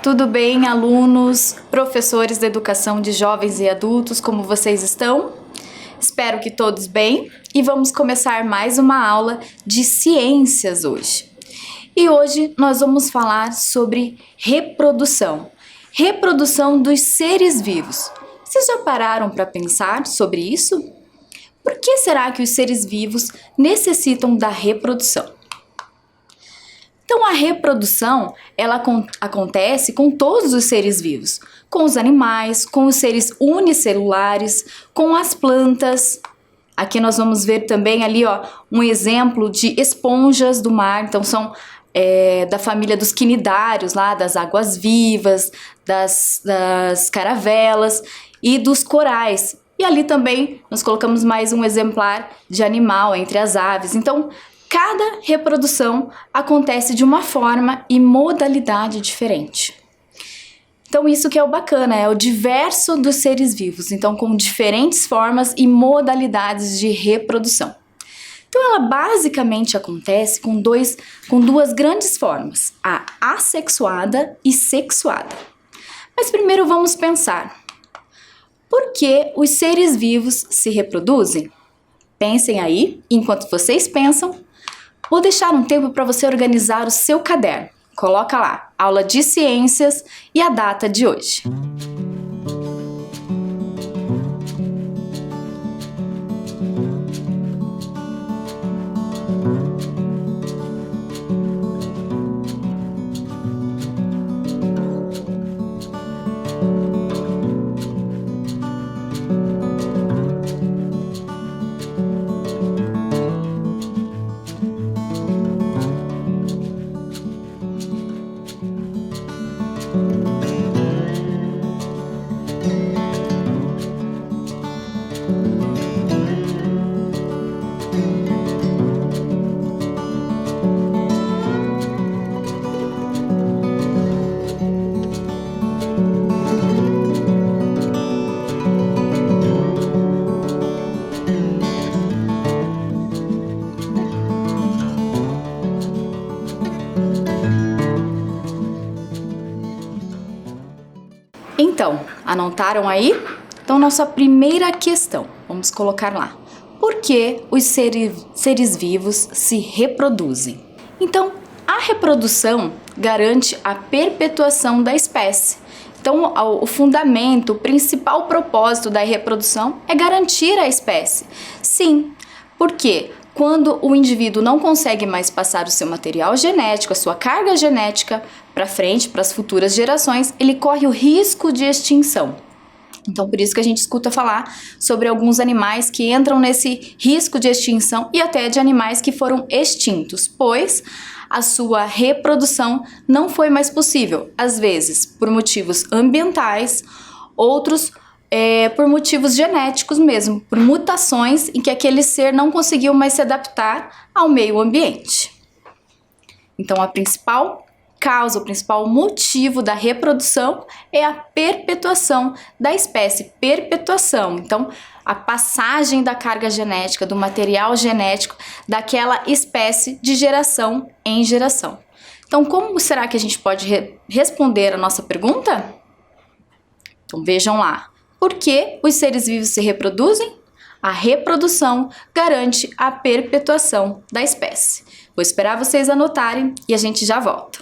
Tudo bem, alunos, professores da educação de jovens e adultos, como vocês estão? Espero que todos bem e vamos começar mais uma aula de ciências hoje. E hoje nós vamos falar sobre reprodução. Reprodução dos seres vivos. Vocês já pararam para pensar sobre isso? Por que será que os seres vivos necessitam da reprodução? Então, a reprodução, ela acontece com todos os seres vivos, com os animais, com os seres unicelulares, com as plantas. Aqui nós vamos ver também ali, um exemplo de esponjas do mar. Então, são da família dos quinidários, lá das águas-vivas, das caravelas e dos corais. E ali também nós colocamos mais um exemplar de animal entre as aves. Então, cada reprodução acontece de uma forma e modalidade diferente. Então, isso que é o bacana, é o diverso dos seres vivos, então com diferentes formas e modalidades de reprodução. Então, ela basicamente acontece com duas grandes formas, a assexuada e sexuada. Mas primeiro vamos pensar, por que os seres vivos se reproduzem? Pensem aí, enquanto vocês pensam, vou deixar um tempo para você organizar o seu caderno. Coloca lá, aula de ciências e a data de hoje. Então, anotaram aí? Então, nossa primeira questão, vamos colocar lá. Por que os seres vivos se reproduzem? Então, a reprodução garante a perpetuação da espécie. Então, o fundamento, o principal propósito da reprodução é garantir a espécie. Sim, porque quando o indivíduo não consegue mais passar o seu material genético, a sua carga genética para frente, para as futuras gerações, ele corre o risco de extinção. Então, por isso que a gente escuta falar sobre alguns animais que entram nesse risco de extinção e até de animais que foram extintos, pois a sua reprodução não foi mais possível, às vezes por motivos ambientais, outros por motivos genéticos mesmo, por mutações em que aquele ser não conseguiu mais se adaptar ao meio ambiente. Então, a principal causa, o principal motivo da reprodução é a perpetuação da espécie, perpetuação. Então, a passagem da carga genética, do material genético daquela espécie de geração em geração. Então, como será que a gente pode responder a nossa pergunta? Então, vejam lá. Por que os seres vivos se reproduzem? A reprodução garante a perpetuação da espécie. Vou esperar vocês anotarem e a gente já volta.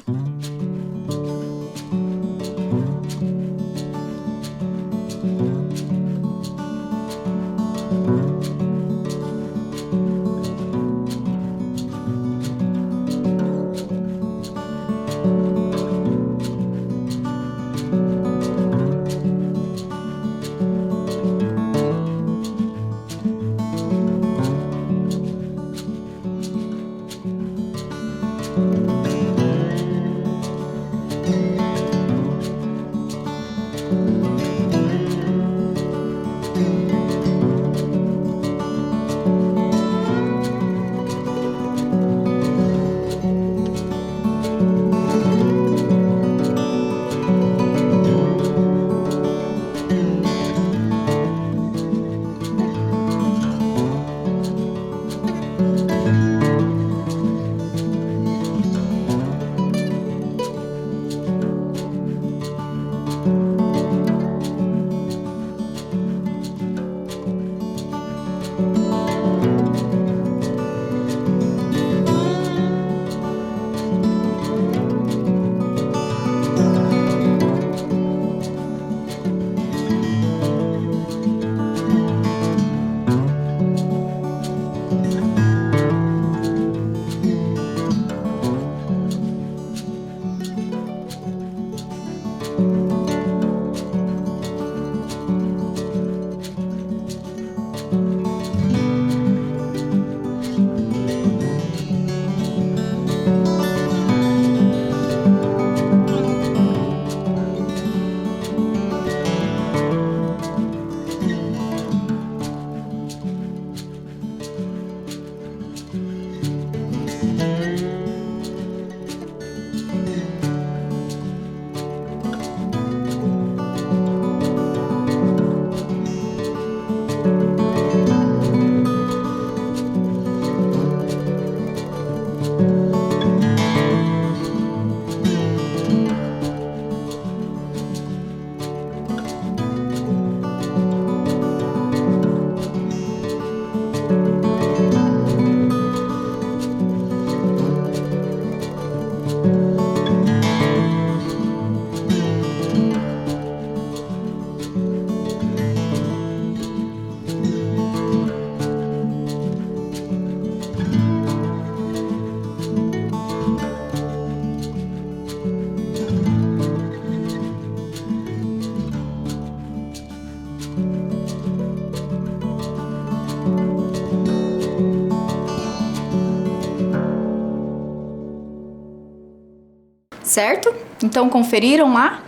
Certo? Então conferiram lá?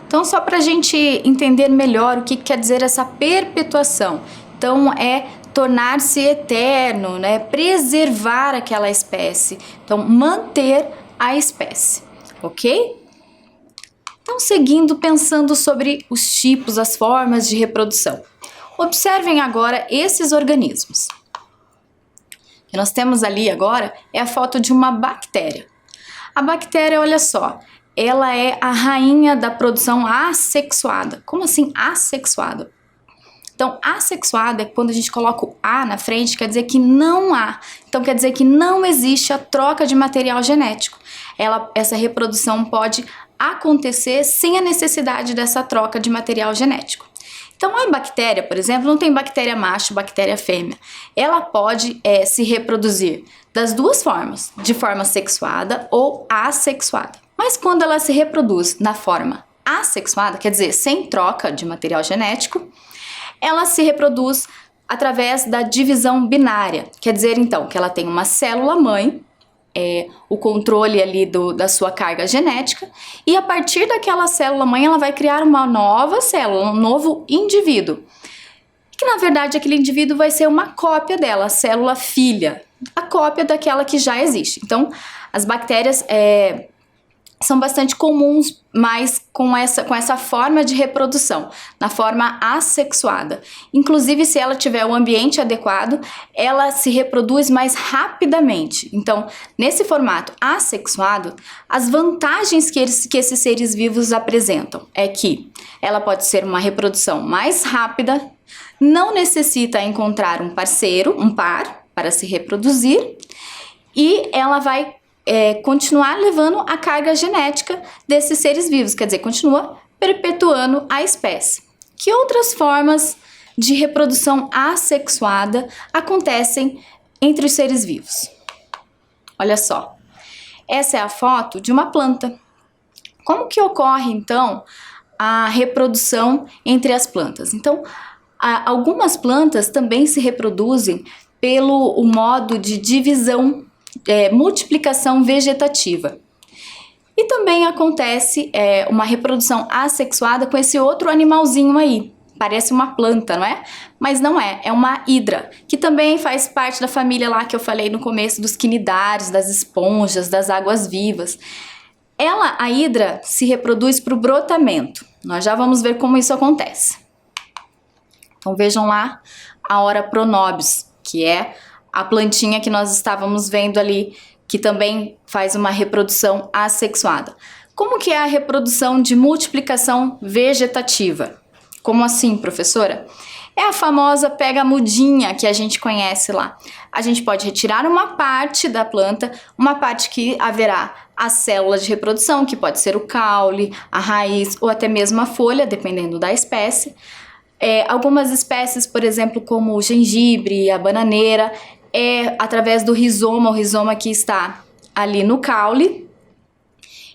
Então só para a gente entender melhor o que quer dizer essa perpetuação. Então é tornar-se eterno, né? Preservar aquela espécie. Então manter a espécie, ok? Então seguindo pensando sobre os tipos, as formas de reprodução. Observem agora esses organismos. O que nós temos ali agora é a foto de uma bactéria. A bactéria, olha só, ela é a rainha da produção assexuada. Como assim assexuada? Então, assexuada é quando a gente coloca o A na frente, quer dizer que não há. Então, quer dizer que não existe a troca de material genético. Essa reprodução pode acontecer sem a necessidade dessa troca de material genético. Então, a bactéria, por exemplo, não tem bactéria macho, bactéria fêmea. Ela pode se reproduzir das duas formas, de forma sexuada ou assexuada. Mas quando ela se reproduz na forma assexuada, quer dizer, sem troca de material genético, ela se reproduz através da divisão binária. Quer dizer, então, que ela tem uma célula-mãe, o controle ali da sua carga genética, e a partir daquela célula-mãe ela vai criar uma nova célula, um novo indivíduo. Que na verdade aquele indivíduo vai ser uma cópia dela, a célula filha, a cópia daquela que já existe. Então, as bactérias são bastante comuns, mas com essa forma de reprodução, na forma assexuada. Inclusive, se ela tiver o ambiente adequado, ela se reproduz mais rapidamente. Então, nesse formato assexuado, as vantagens que esses seres vivos apresentam é que ela pode ser uma reprodução mais rápida, não necessita encontrar um parceiro, um par, para se reproduzir, e ela vai continuar levando a carga genética desses seres vivos, quer dizer, continua perpetuando a espécie. Que outras formas de reprodução assexuada acontecem entre os seres vivos? Olha só, essa é a foto de uma planta. Como que ocorre, então, a reprodução entre as plantas? Então, algumas plantas também se reproduzem pelo modo de divisão, multiplicação vegetativa. E também acontece uma reprodução assexuada com esse outro animalzinho aí. Parece uma planta, não é? Mas não é, é uma hidra, que também faz parte da família lá que eu falei no começo, dos quinidários, das esponjas, das águas-vivas. A hidra, se reproduz por brotamento. Nós já vamos ver como isso acontece. Então vejam lá a Hora Pronobis, que é a plantinha que nós estávamos vendo ali, que também faz uma reprodução assexuada. Como que é a reprodução de multiplicação vegetativa? Como assim, professora? É a famosa pega-mudinha que a gente conhece lá. A gente pode retirar uma parte da planta, uma parte que haverá a célula de reprodução, que pode ser o caule, a raiz ou até mesmo a folha, dependendo da espécie. Algumas espécies, por exemplo, como o gengibre, a bananeira, através do rizoma, o rizoma que está ali no caule.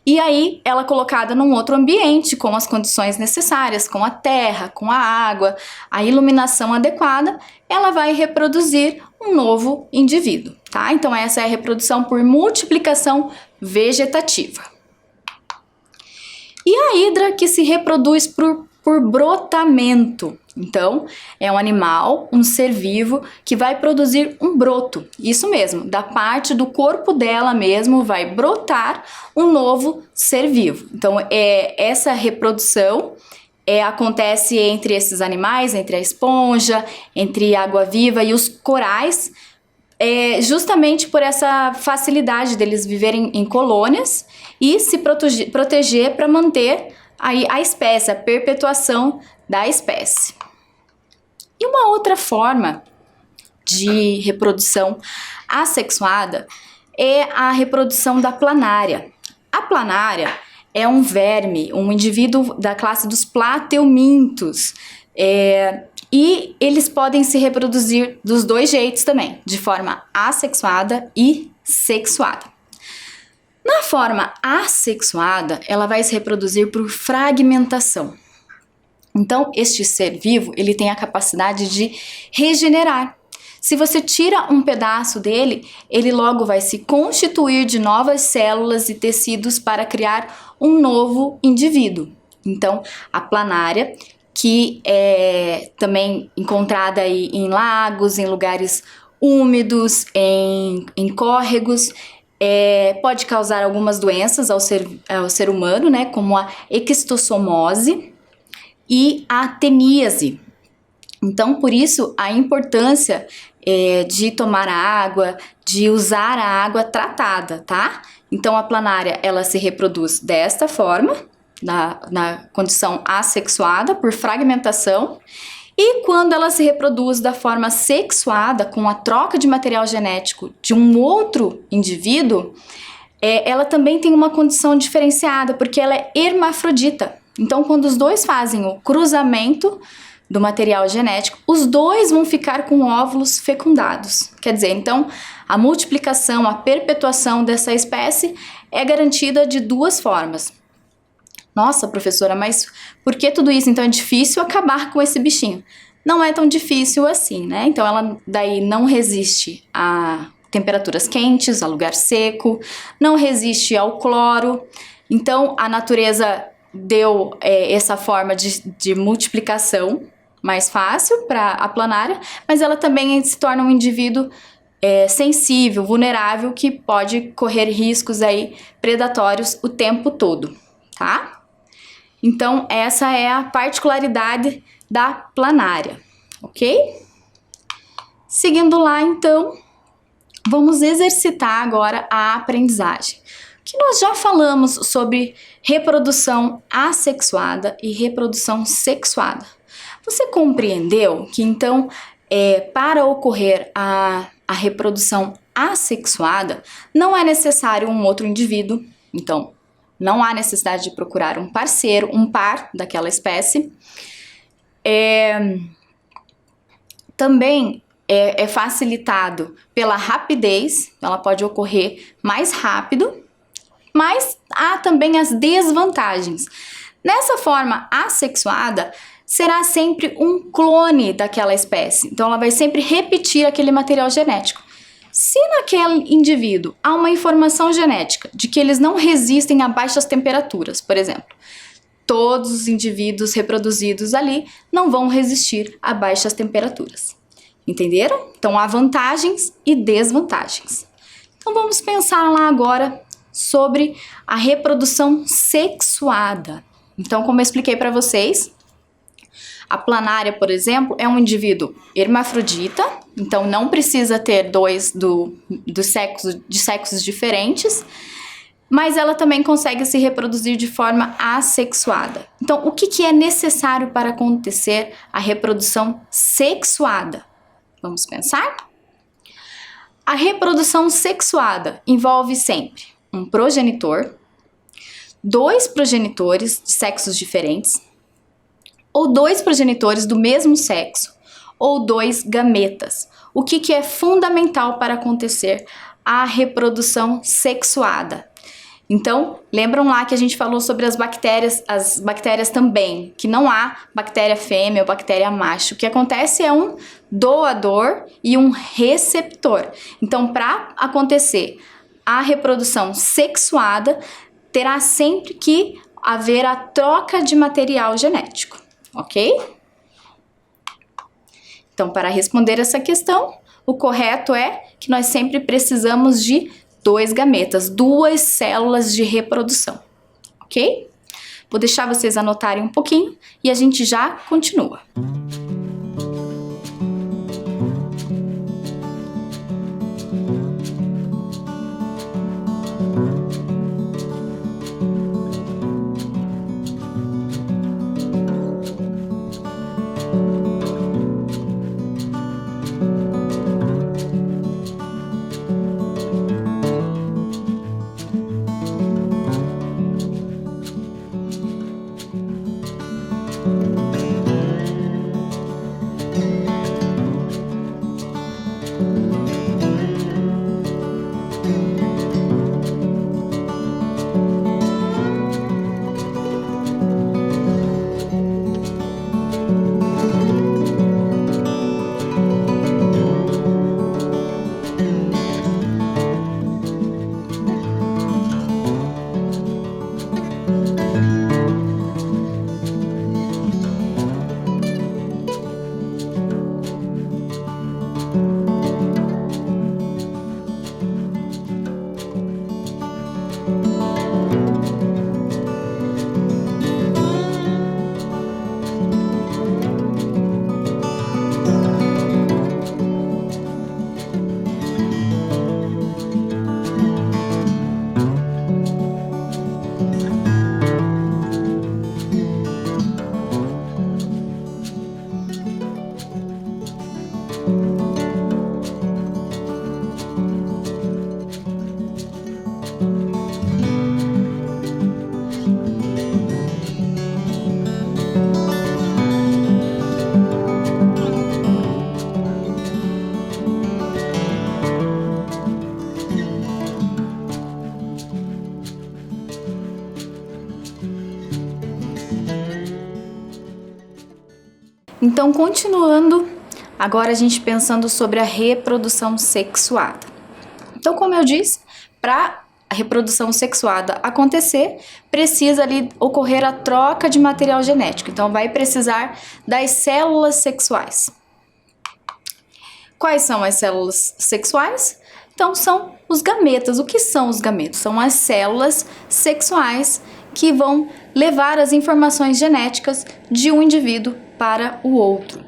E aí, ela colocada num outro ambiente, com as condições necessárias, com a terra, com a água, a iluminação adequada, ela vai reproduzir um novo indivíduo, tá? Então, essa é a reprodução por multiplicação vegetativa. E a hidra que se reproduz por brotamento. Então, é um animal, um ser vivo, que vai produzir um broto. Isso mesmo, da parte do corpo dela mesmo vai brotar um novo ser vivo. Então, essa reprodução acontece entre esses animais, entre a esponja, entre a água-viva e os corais, justamente por essa facilidade deles viverem em colônias e se proteger para manter aí a espécie, a perpetuação da espécie. E uma outra forma de reprodução assexuada é a reprodução da planária. A planária é um verme, um indivíduo da classe dos plateumintos, e eles podem se reproduzir dos dois jeitos também, de forma assexuada e sexuada. Na forma assexuada, ela vai se reproduzir por fragmentação. Então, este ser vivo, ele tem a capacidade de regenerar. Se você tira um pedaço dele, ele logo vai se constituir de novas células e tecidos para criar um novo indivíduo. Então, a planária, que é também encontrada aí em lagos, em lugares úmidos, em córregos, pode causar algumas doenças ao ser humano, né, como a ectossomose e a teníase. Então, por isso, a importância de tomar a água, de usar a água tratada, tá? Então, a planária, ela se reproduz desta forma, na condição assexuada, por fragmentação, e quando ela se reproduz da forma sexuada, com a troca de material genético de um outro indivíduo, ela também tem uma condição diferenciada, porque ela é hermafrodita. Então, quando os dois fazem o cruzamento do material genético, os dois vão ficar com óvulos fecundados. Quer dizer, então, a multiplicação, a perpetuação dessa espécie é garantida de duas formas. Nossa, professora, mas por que tudo isso? Então é difícil acabar com esse bichinho. Não é tão difícil assim, né? Então ela daí não resiste a temperaturas quentes, a lugar seco, não resiste ao cloro. Então a natureza deu essa forma de multiplicação mais fácil para a planária, mas ela também se torna um indivíduo sensível, vulnerável, que pode correr riscos aí predatórios o tempo todo, tá? Então, essa é a particularidade da planária, ok? Seguindo lá, então, vamos exercitar agora a aprendizagem. Que nós já falamos sobre reprodução assexuada e reprodução sexuada. Você compreendeu que, então, para ocorrer a reprodução assexuada, não é necessário um outro indivíduo, então, não há necessidade de procurar um parceiro, um par daquela espécie. Também é facilitado pela rapidez, ela pode ocorrer mais rápido, mas há também as desvantagens. Nessa forma assexuada, será sempre um clone daquela espécie, então ela vai sempre repetir aquele material genético. Se naquele indivíduo há uma informação genética de que eles não resistem a baixas temperaturas, por exemplo, todos os indivíduos reproduzidos ali não vão resistir a baixas temperaturas. Entenderam? Então há vantagens e desvantagens. Então vamos pensar lá agora sobre a reprodução sexuada. Então, como eu expliquei para vocês, a planária, por exemplo, é um indivíduo hermafrodita, então não precisa ter dois de sexos diferentes, mas ela também consegue se reproduzir de forma assexuada. Então, o que é necessário para acontecer a reprodução sexuada? Vamos pensar? A reprodução sexuada envolve sempre um progenitor, dois progenitores de sexos diferentes, ou dois progenitores do mesmo sexo, ou dois gametas. O que é fundamental para acontecer a reprodução sexuada? Então, lembram lá que a gente falou sobre as bactérias também, que não há bactéria fêmea ou bactéria macho. O que acontece é um doador e um receptor. Então, para acontecer a reprodução sexuada, terá sempre que haver a troca de material genético, ok? Então, para responder essa questão, o correto é que nós sempre precisamos de 2 gametas, 2 células de reprodução, ok? Vou deixar vocês anotarem um pouquinho e a gente já continua. Então, continuando, agora a gente pensando sobre a reprodução sexuada. Então, como eu disse, para a reprodução sexuada acontecer, precisa ali ocorrer a troca de material genético. Então, vai precisar das células sexuais. Quais são as células sexuais? Então, são os gametas. O que são os gametas? São as células sexuais que vão levar as informações genéticas de um indivíduo para o outro.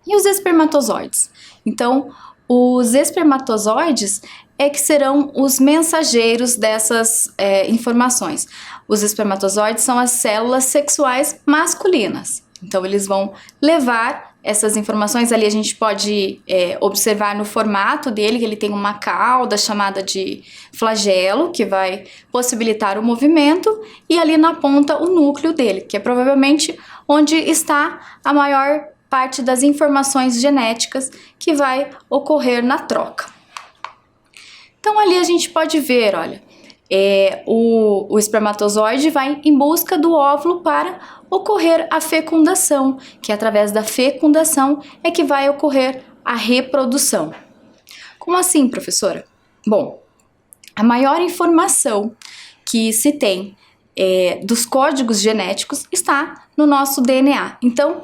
E os espermatozoides? Então, os espermatozoides é que serão os mensageiros dessas informações. Os espermatozoides são as células sexuais masculinas. Então, eles vão levar essas informações. Ali a gente pode observar no formato dele que ele tem uma cauda chamada de flagelo, que vai possibilitar o movimento, e ali na ponta o núcleo dele, que é provavelmente onde está a maior parte das informações genéticas que vai ocorrer na troca. Então ali a gente pode ver, olha, o espermatozoide vai em busca do óvulo para ocorrer a fecundação, que através da fecundação é que vai ocorrer a reprodução. Como assim, professora? Bom, a maior informação que se tem dos códigos genéticos está no nosso DNA. Então,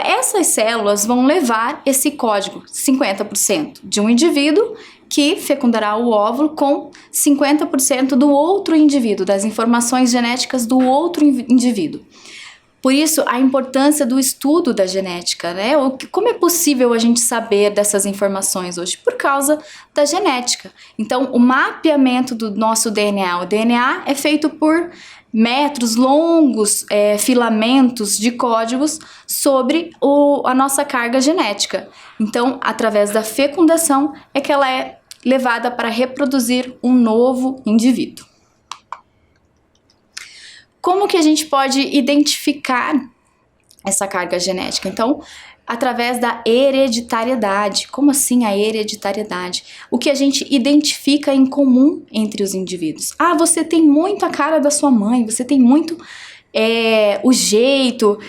essas células vão levar esse código 50% de um indivíduo que fecundará o óvulo com 50% do outro indivíduo, das informações genéticas do outro indivíduo. Por isso, a importância do estudo da genética, né? Como é possível a gente saber dessas informações hoje? Por causa da genética. Então, o mapeamento do nosso DNA. O DNA é feito por metros longos, filamentos de códigos sobre a nossa carga genética. Então, através da fecundação é que ela é levada para reproduzir um novo indivíduo. Como que a gente pode identificar essa carga genética. Então, através da hereditariedade. Como assim a hereditariedade? O que a gente identifica em comum entre os indivíduos. Ah, você tem muito a cara da sua mãe, você tem muito o jeito,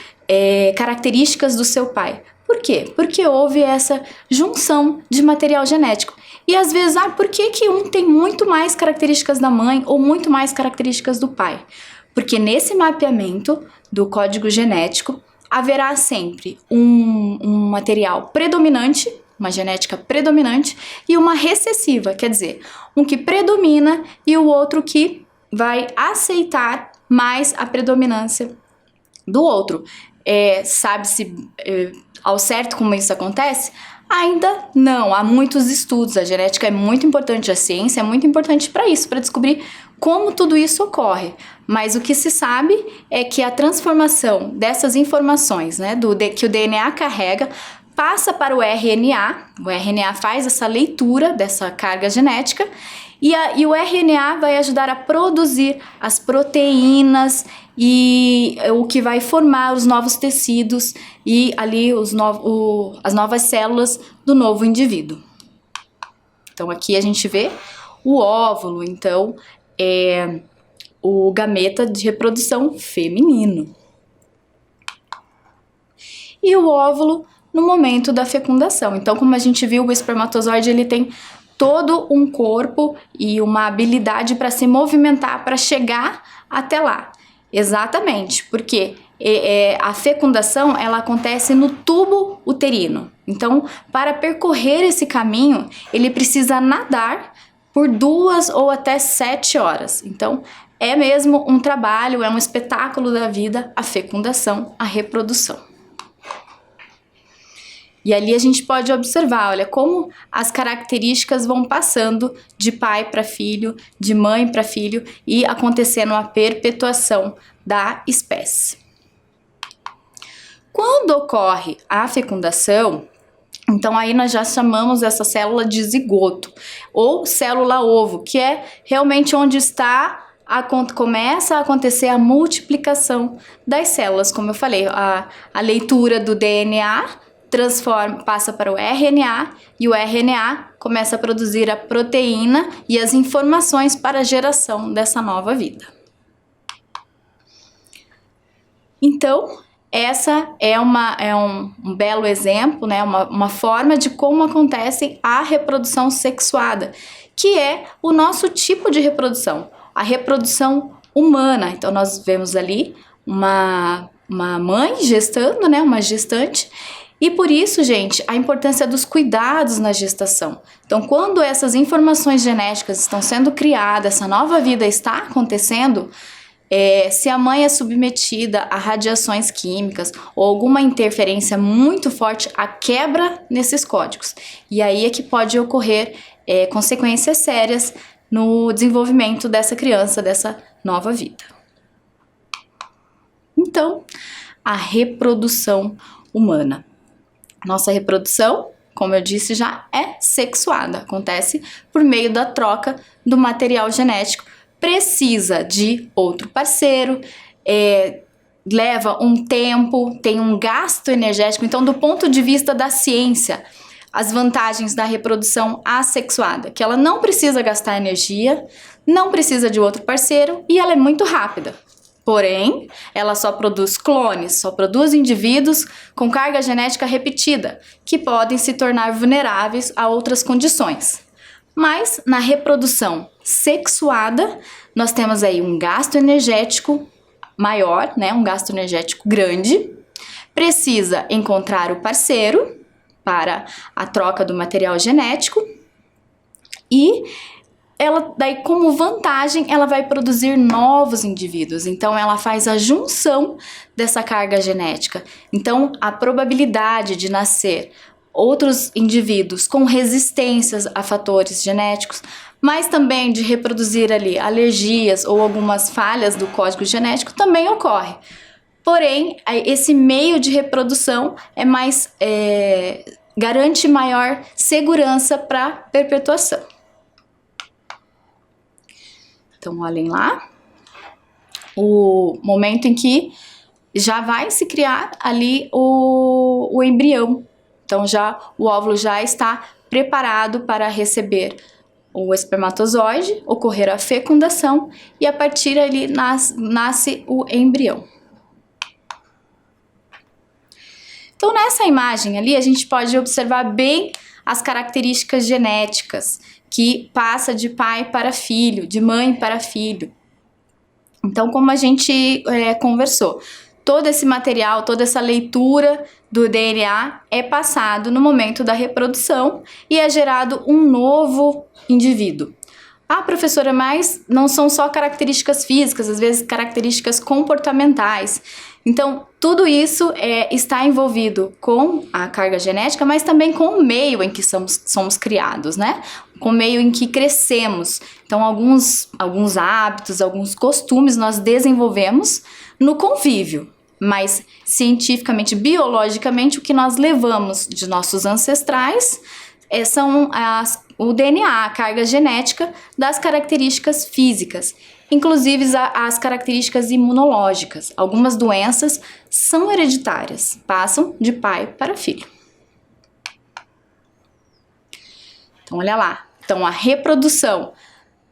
características do seu pai. Por quê? Porque houve essa junção de material genético. E às vezes, por que um tem muito mais características da mãe ou muito mais características do pai? Porque nesse mapeamento do código genético, haverá sempre um material predominante, uma genética predominante, e uma recessiva, quer dizer, um que predomina e o outro que vai aceitar mais a predominância do outro. Sabe-se ao certo como isso acontece? Ainda não, há muitos estudos, a genética é muito importante, a ciência é muito importante para isso, para descobrir como tudo isso ocorre. Mas o que se sabe é que a transformação dessas informações, né, que o DNA carrega, passa para o RNA faz essa leitura dessa carga genética e o RNA vai ajudar a produzir as proteínas e o que vai formar os novos tecidos e ali as novas células do novo indivíduo. Então aqui a gente vê o óvulo, então é o gameta de reprodução feminino. E o óvulo no momento da fecundação. Então, como a gente viu, o espermatozoide ele tem todo um corpo e uma habilidade para se movimentar, para chegar até lá. Exatamente, porque a fecundação ela acontece no tubo uterino. Então, para percorrer esse caminho, ele precisa nadar por 2 ou até 7 horas. Então, é mesmo um trabalho, é um espetáculo da vida, a fecundação, a reprodução. E ali a gente pode observar, olha, como as características vão passando de pai para filho, de mãe para filho e acontecendo a perpetuação da espécie. Quando ocorre a fecundação, então aí nós já chamamos essa célula de zigoto ou célula-ovo, que é realmente onde começa a acontecer a multiplicação das células, como eu falei, a leitura do DNA passa para o RNA e o RNA começa a produzir a proteína e as informações para a geração dessa nova vida. Então, essa é um belo exemplo, né? Uma forma de como acontece a reprodução sexuada, que é o nosso tipo de reprodução, a reprodução humana. Então, nós vemos ali uma mãe gestando, né? Uma gestante. E por isso, gente, a importância dos cuidados na gestação. Então, quando essas informações genéticas estão sendo criadas, essa nova vida está acontecendo, se a mãe é submetida a radiações químicas ou alguma interferência muito forte, a quebra nesses códigos. E aí é que pode ocorrer consequências sérias no desenvolvimento dessa criança, dessa nova vida. Então, a reprodução humana. Nossa reprodução, como eu disse, já é sexuada, acontece por meio da troca do material genético. Precisa de outro parceiro, leva um tempo, tem um gasto energético. Então, do ponto de vista da ciência, as vantagens da reprodução assexuada, que ela não precisa gastar energia, não precisa de outro parceiro e ela é muito rápida. Porém, ela só produz clones, só produz indivíduos com carga genética repetida, que podem se tornar vulneráveis a outras condições. Mas, na reprodução sexuada, nós temos aí um gasto energético maior, né? Um gasto energético grande. Precisa encontrar o parceiro para a troca do material genético e ela, daí, como vantagem, ela vai produzir novos indivíduos. Então, ela faz a junção dessa carga genética. Então, a probabilidade de nascer outros indivíduos com resistências a fatores genéticos, mas também de reproduzir ali alergias ou algumas falhas do código genético também ocorre. Porém, esse meio de reprodução garante maior segurança para perpetuação. Então, olhem lá, o momento em que já vai se criar ali o embrião. Então já o óvulo já está preparado para receber o espermatozoide, ocorrer a fecundação e a partir ali nasce o embrião. Então nessa imagem ali a gente pode observar bem as características genéticas que passa de pai para filho, de mãe para filho. Então, como a gente conversou, todo esse material, toda essa leitura do DNA é passado no momento da reprodução e é gerado um novo indivíduo. Ah, professora, mas não são só características físicas, às vezes características comportamentais. Então, tudo isso está envolvido com a carga genética, mas também com o meio em que somos criados, né? Com o meio em que crescemos. Então, alguns hábitos, alguns costumes nós desenvolvemos no convívio, mas cientificamente, biologicamente, o que nós levamos de nossos ancestrais são o DNA, a carga genética das características físicas, inclusive as características imunológicas. Algumas doenças são hereditárias, passam de pai para filho. Então, olha lá. Então, a reprodução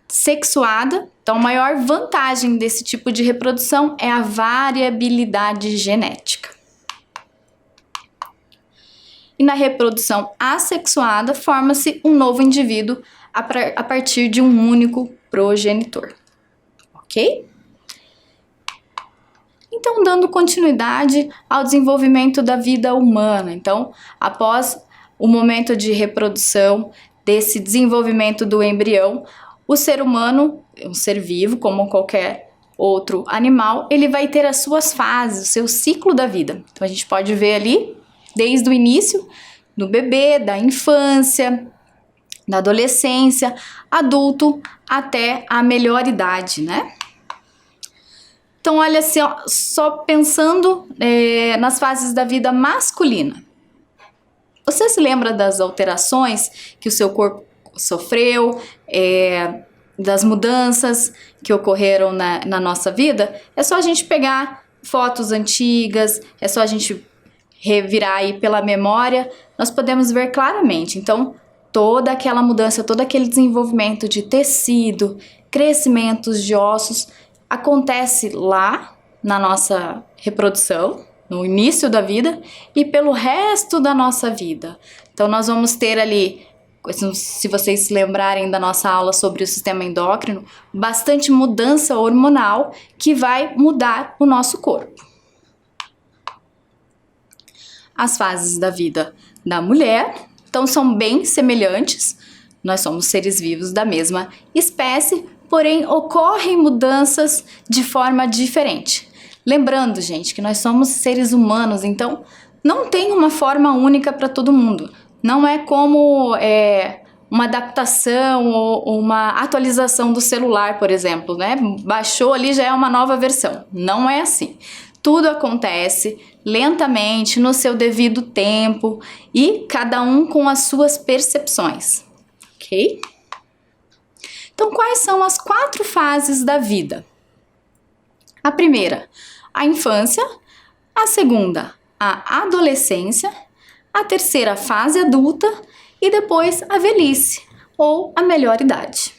sexuada, então a maior vantagem desse tipo de reprodução é a variabilidade genética. E na reprodução assexuada, forma-se um novo indivíduo a partir de um único progenitor. Ok? Então, dando continuidade ao desenvolvimento da vida humana. Então, após o momento de reprodução, desse desenvolvimento do embrião, o ser humano, um ser vivo, como qualquer outro animal, ele vai ter as suas fases, o seu ciclo da vida. Então, a gente pode ver ali, desde o início do bebê, da infância, da adolescência, adulto, até a melhor idade, né? Então, olha assim, ó, só pensando nas fases da vida masculina. Você se lembra das alterações que o seu corpo sofreu, das mudanças que ocorreram na nossa vida? É só a gente pegar fotos antigas, é só a gente revirar aí pela memória, nós podemos ver claramente. Então, toda aquela mudança, todo aquele desenvolvimento de tecido, crescimentos de ossos, acontece lá na nossa reprodução, no início da vida e pelo resto da nossa vida. Então, nós vamos ter ali, se vocês se lembrarem da nossa aula sobre o sistema endócrino, bastante mudança hormonal que vai mudar o nosso corpo. As fases da vida da mulher, então, são bem semelhantes. Nós somos seres vivos da mesma espécie, porém, ocorrem mudanças de forma diferente. Lembrando, gente, que nós somos seres humanos, então não tem uma forma única para todo mundo. Não é como uma adaptação ou uma atualização do celular, por exemplo, né? Baixou ali, já é uma nova versão. Não é assim. Tudo acontece lentamente, no seu devido tempo e cada um com as suas percepções, ok? Então, quais são as 4 fases da vida? A primeira, a infância. A segunda, a adolescência. A terceira, a fase adulta. E depois, a velhice, ou a melhor idade.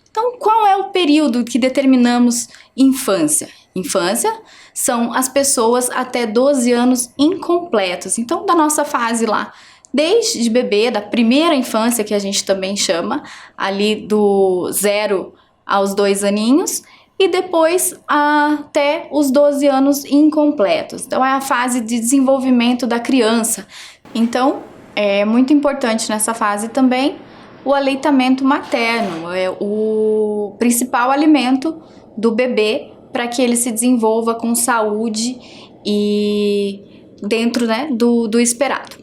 Então, qual é o período que determinamos infância? Infância são as pessoas até 12 anos incompletos. Então, da nossa fase lá, desde bebê, da primeira infância, que a gente também chama, ali do 0 aos 2 aninhos, e depois até os 12 anos incompletos. Então, é a fase de desenvolvimento da criança. Então, é muito importante nessa fase também o aleitamento materno, é o principal alimento do bebê para que ele se desenvolva com saúde e dentro, né, do esperado.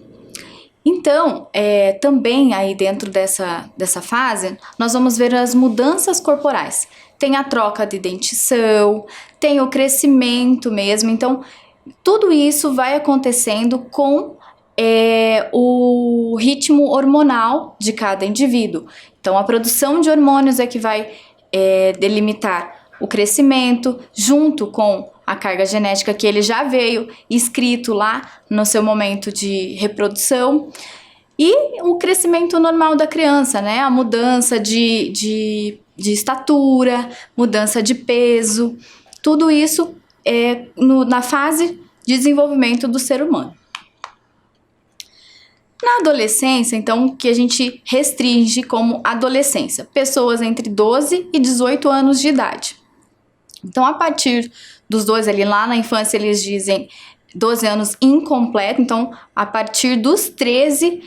Então, também aí dentro dessa fase, nós vamos ver as mudanças corporais. Tem a troca de dentição, tem o crescimento mesmo. Então, tudo isso vai acontecendo com o ritmo hormonal de cada indivíduo. Então, a produção de hormônios é que vai delimitar o crescimento, junto com a carga genética que ele já veio escrito lá no seu momento de reprodução. E o crescimento normal da criança, né? A mudança de estatura, mudança de peso, tudo isso é na fase de desenvolvimento do ser humano. Na adolescência, então, o que a gente restringe como adolescência? Pessoas entre 12 e 18 anos de idade. Então, a partir dos 12 ali, lá na infância, eles dizem 12 anos incompleto. Então, a partir dos 13,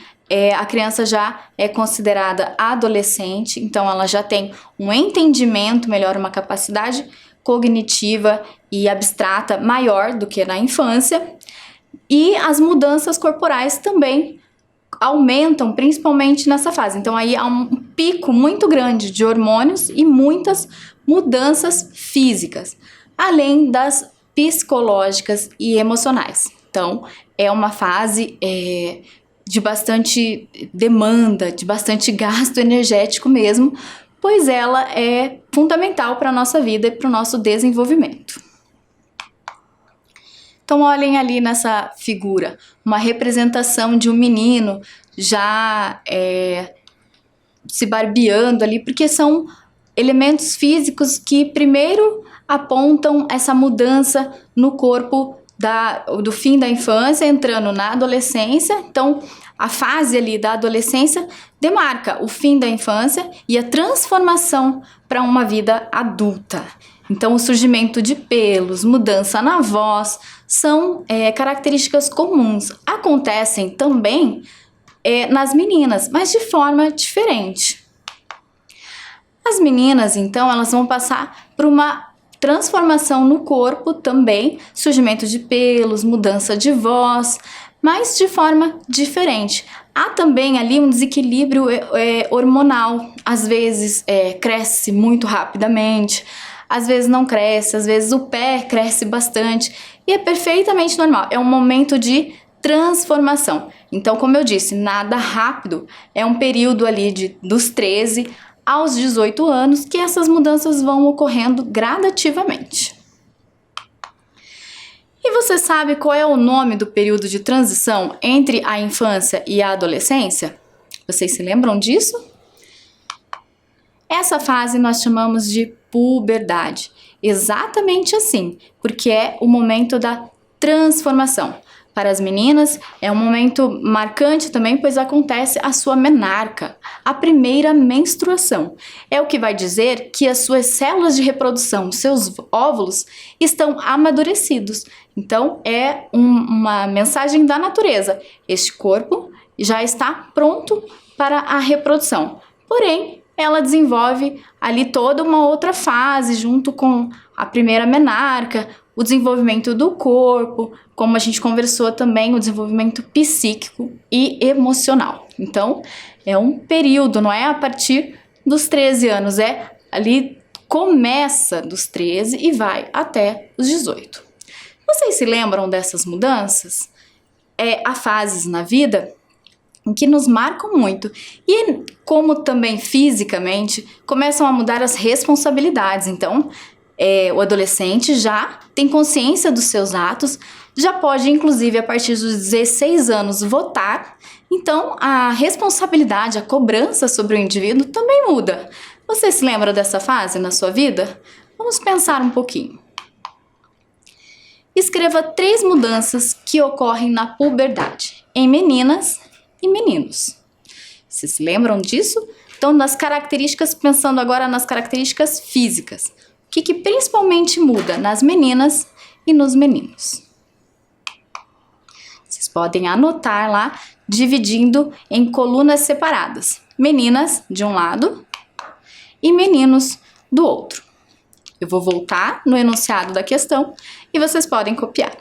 a criança já é considerada adolescente. Então, ela já tem um entendimento melhor, uma capacidade cognitiva e abstrata maior do que na infância. E as mudanças corporais também aumentam, principalmente nessa fase. Então, aí há um pico muito grande de hormônios e muitas mudanças físicas, além das psicológicas e emocionais. Então, é uma fase de bastante demanda, de bastante gasto energético mesmo, pois ela é fundamental para a nossa vida e para o nosso desenvolvimento. Então, olhem ali nessa figura, uma representação de um menino já se barbeando ali, porque são elementos físicos que primeiro apontam essa mudança no corpo do fim da infância, entrando na adolescência. Então, a fase ali da adolescência demarca o fim da infância e a transformação para uma vida adulta. Então, o surgimento de pelos, mudança na voz, são características comuns. Acontecem também nas meninas, mas de forma diferente. As meninas, então, elas vão passar por uma transformação no corpo também, surgimento de pelos, mudança de voz, mas de forma diferente. Há também ali um desequilíbrio hormonal. Às vezes cresce muito rapidamente, às vezes não cresce, às vezes o pé cresce bastante e é perfeitamente normal. É um momento de transformação. Então, como eu disse, nada rápido, é um período ali dos 13 aos 18 anos que essas mudanças vão ocorrendo gradativamente. E você sabe qual é o nome do período de transição entre a infância e a adolescência? Vocês se lembram disso? Essa fase nós chamamos de puberdade. Exatamente assim, porque é o momento da transformação. Para as meninas, é um momento marcante também, pois acontece a sua menarca, a primeira menstruação. É o que vai dizer que as suas células de reprodução, seus óvulos, estão amadurecidos. Então, é uma mensagem da natureza. Este corpo já está pronto para a reprodução. Porém, ela desenvolve ali toda uma outra fase, junto com a primeira menarca, o desenvolvimento do corpo, como a gente conversou também, o desenvolvimento psíquico e emocional. Então, é um período, não é a partir dos 13 anos, ali começa dos 13 e vai até os 18. Vocês se lembram dessas mudanças? Há fases na vida que nos marcam muito e, como também fisicamente, começam a mudar as responsabilidades. Então, o adolescente já tem consciência dos seus atos, já pode, inclusive, a partir dos 16 anos, votar. Então, a responsabilidade, a cobrança sobre o indivíduo também muda. Você se lembra dessa fase na sua vida? Vamos pensar um pouquinho. Escreva 3 mudanças que ocorrem na puberdade, em meninas e meninos. Vocês se lembram disso? Então, nas características, pensando agora nas características físicas. O que principalmente muda nas meninas e nos meninos? Vocês podem anotar lá, dividindo em colunas separadas. Meninas de um lado e meninos do outro. Eu vou voltar no enunciado da questão e vocês podem copiar.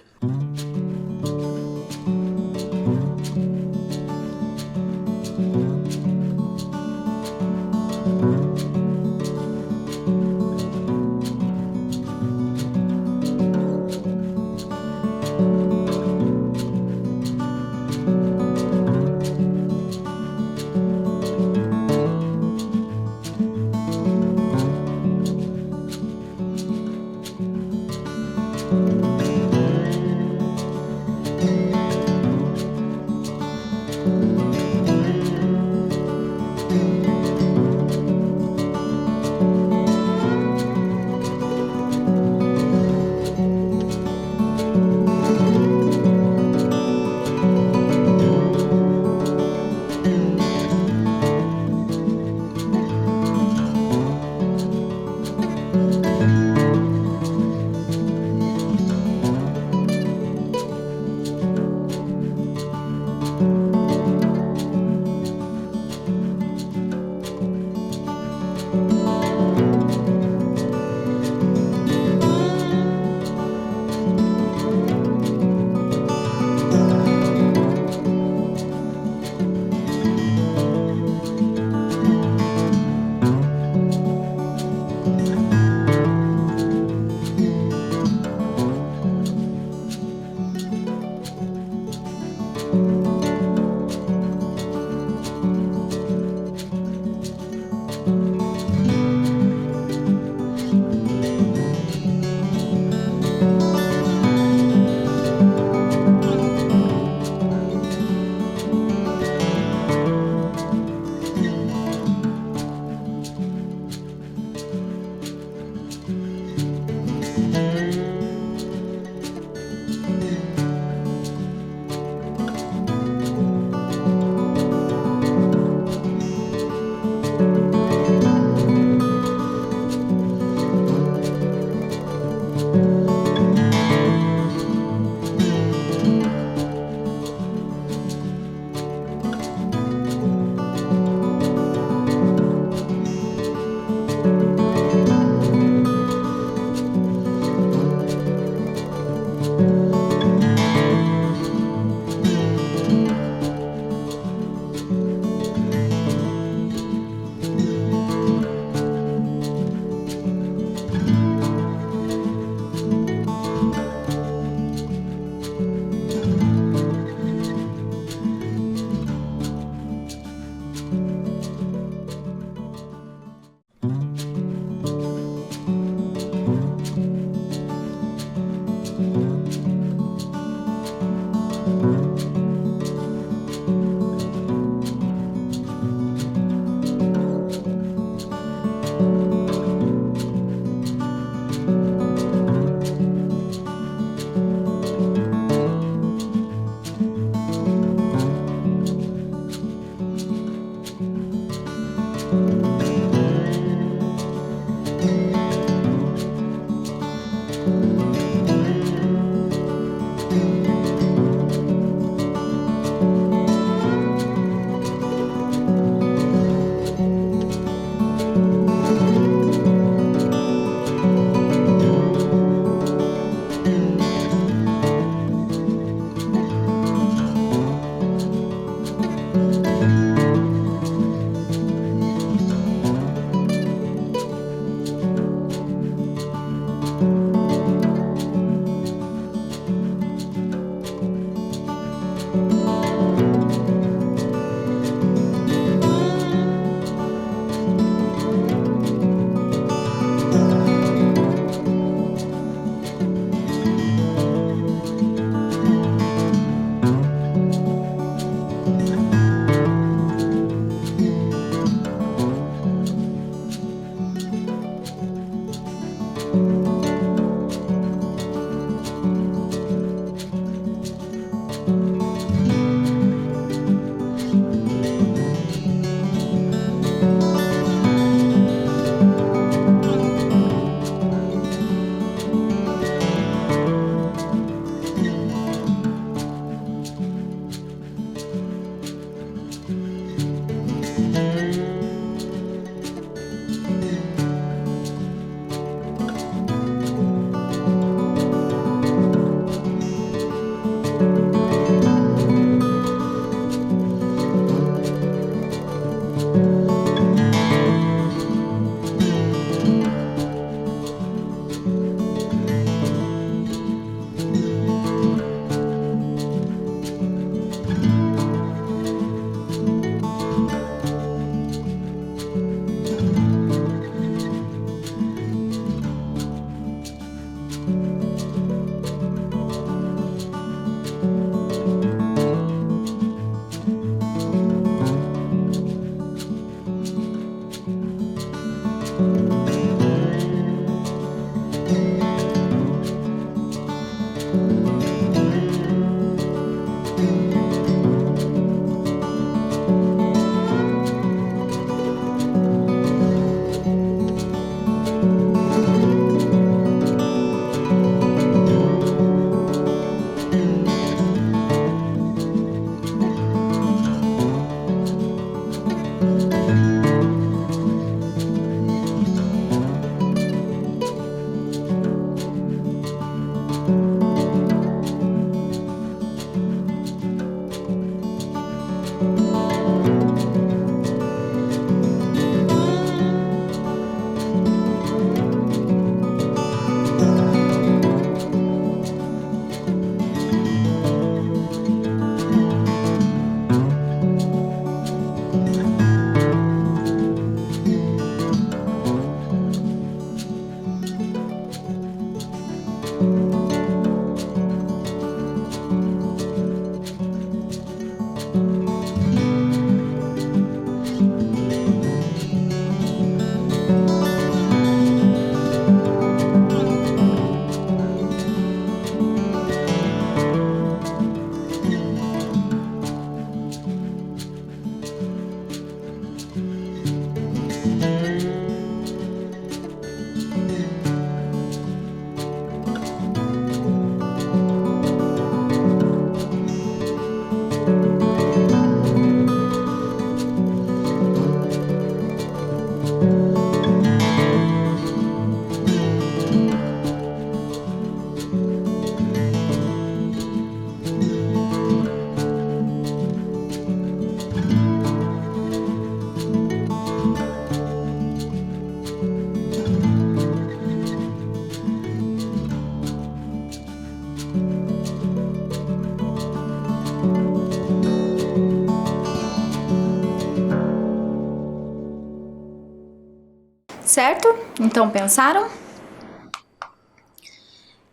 Certo? Então, pensaram?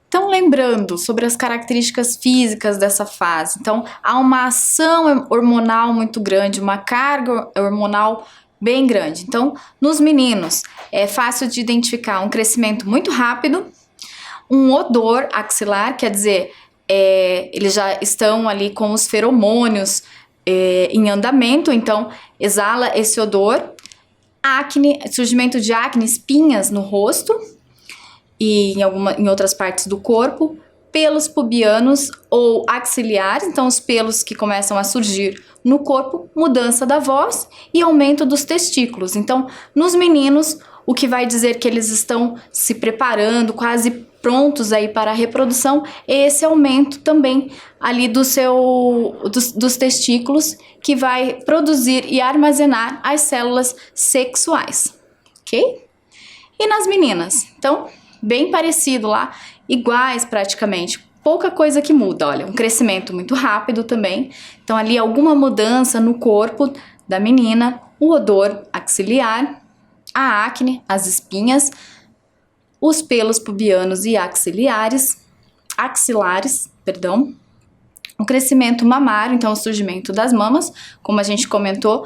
Então, lembrando sobre as características físicas dessa fase. Então, há uma ação hormonal muito grande, uma carga hormonal bem grande. Então, nos meninos, é fácil de identificar um crescimento muito rápido, um odor axilar, quer dizer, eles já estão ali com os feromônios em andamento, então exala esse odor. Acne, surgimento de acne, espinhas no rosto e em outras partes do corpo, pelos pubianos ou axilares, então os pelos que começam a surgir no corpo, mudança da voz e aumento dos testículos. Então, nos meninos, o que vai dizer que eles estão se preparando, quase prontos aí para a reprodução, é esse aumento também ali dos testículos, que vai produzir e armazenar as células sexuais, ok? E nas meninas? Então, bem parecido lá, iguais praticamente, pouca coisa que muda, olha, um crescimento muito rápido também, então ali alguma mudança no corpo da menina, o odor axilar, a acne, as espinhas, os pelos pubianos e axilares, o crescimento mamário, então o surgimento das mamas, como a gente comentou,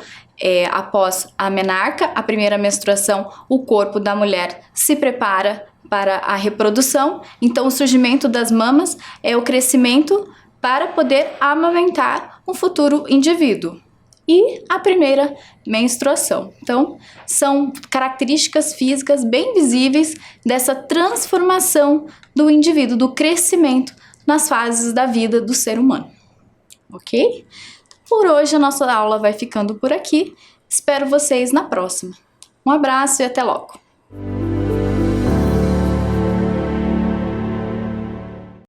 após a menarca, a primeira menstruação, o corpo da mulher se prepara para a reprodução, então o surgimento das mamas é o crescimento para poder amamentar um futuro indivíduo. E a primeira menstruação. Então, são características físicas bem visíveis dessa transformação do indivíduo, do crescimento nas fases da vida do ser humano. Ok? Por hoje a nossa aula vai ficando por aqui. Espero vocês na próxima. Um abraço e até logo!